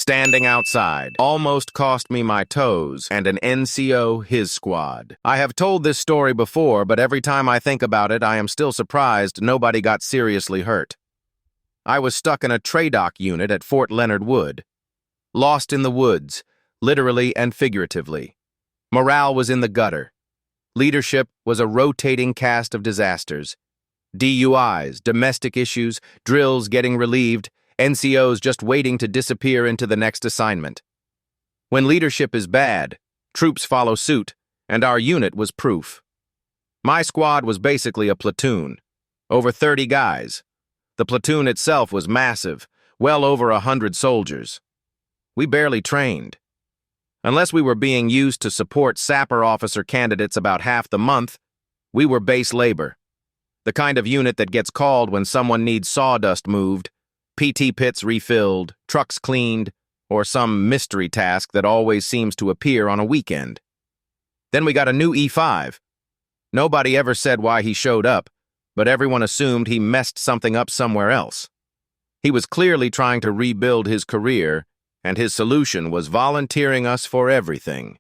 Standing outside almost cost me my toes and an NCO his squad. I have told this story before, but every time I think about it, I am still surprised nobody got seriously hurt. I was stuck in a TRADOC unit at Fort Leonard Wood. Lost in the woods, literally and figuratively. Morale was in the gutter. Leadership was a rotating cast of disasters. DUIs, domestic issues, drills getting relieved, NCOs just waiting to disappear into the next assignment. When leadership is bad, troops follow suit, and our unit was proof. My squad was basically a platoon, over 30 guys. The platoon itself was massive, well over 100 soldiers. We barely trained. Unless we were being used to support sapper officer candidates about half the month, we were base labor. The kind of unit that gets called when someone needs sawdust moved, PT pits refilled, trucks cleaned, or some mystery task that always seems to appear on a weekend. Then we got a new E5. Nobody ever said why he showed up, but everyone assumed he messed something up somewhere else. He was clearly trying to rebuild his career, and his solution was volunteering us for everything.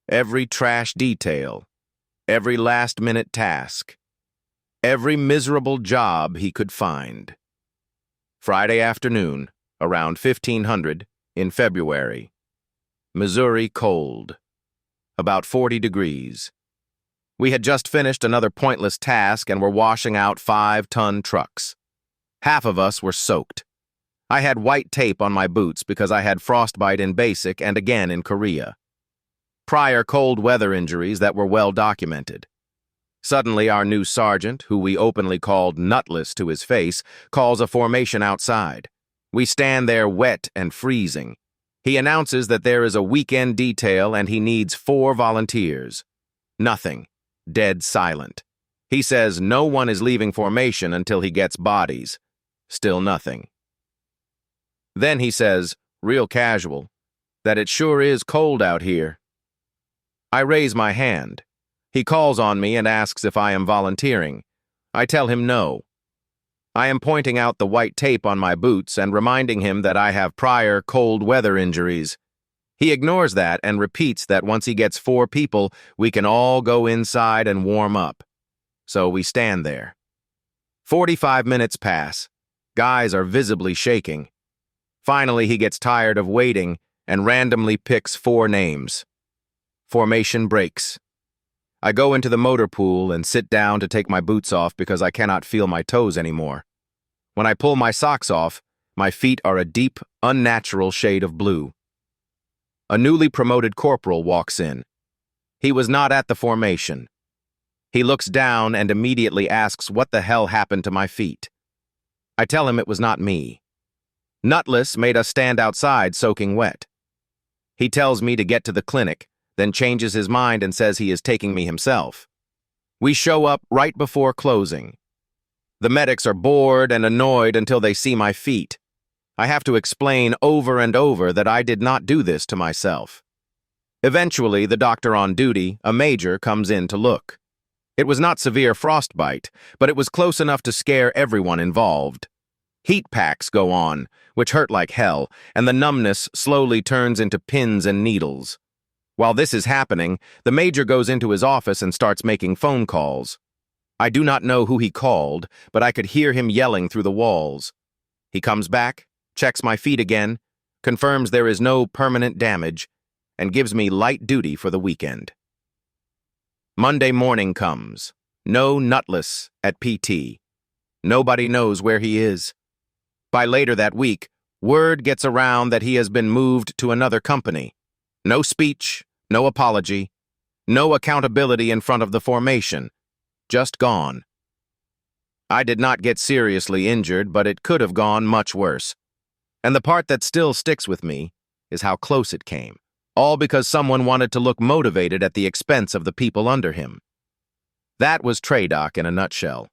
Every trash detail, every last-minute task, every miserable job he could find. Friday afternoon, around 1500, in February. Missouri cold. About 40 degrees. We had just finished another pointless task and were washing out 5-ton trucks. Half of us were soaked. I had white tape on my boots because I had frostbite in basic and again in Korea. Prior cold weather injuries that were well documented. Suddenly, our new sergeant, who we openly called Nutless to his face, calls a formation outside. We stand there wet and freezing. He announces that there is a weekend detail and he needs 4 volunteers. Nothing. Dead silent. He says no one is leaving formation until he gets bodies. Still nothing. Then he says, real casual, that it sure is cold out here. I raise my hand. He calls on me and asks if I am volunteering. I tell him no. I am pointing out the white tape on my boots and reminding him that I have prior cold weather injuries. He ignores that and repeats that once he gets 4 people, we can all go inside and warm up. So we stand there. 45 minutes pass. Guys are visibly shaking. Finally, he gets tired of waiting and randomly picks 4 names. Formation breaks. I go into the motor pool and sit down to take my boots off because I cannot feel my toes anymore. When I pull my socks off, my feet are a deep, unnatural shade of blue. A newly promoted corporal walks in. He was not at the formation. He looks down and immediately asks what the hell happened to my feet. I tell him it was not me. Nutless made us stand outside soaking wet. He tells me to get to the clinic, then changes his mind and says he is taking me himself. We show up right before closing. The medics are bored and annoyed until they see my feet. I have to explain over and over that I did not do this to myself. Eventually, the doctor on duty, a major, comes in to look. It was not severe frostbite, but it was close enough to scare everyone involved. Heat packs go on, which hurt like hell, and the numbness slowly turns into pins and needles. While this is happening, the major goes into his office and starts making phone calls. I do not know who he called, but I could hear him yelling through the walls. He comes back, checks my feet again, confirms there is no permanent damage, and gives me light duty for the weekend. Monday morning comes. No Nutless at PT. Nobody knows where he is. By later that week, word gets around that he has been moved to another company. No speech, no apology, no accountability in front of the formation. Just gone. I did not get seriously injured, but it could have gone much worse. And the part that still sticks with me is how close it came. All because someone wanted to look motivated at the expense of the people under him. That was TRADOC in a nutshell.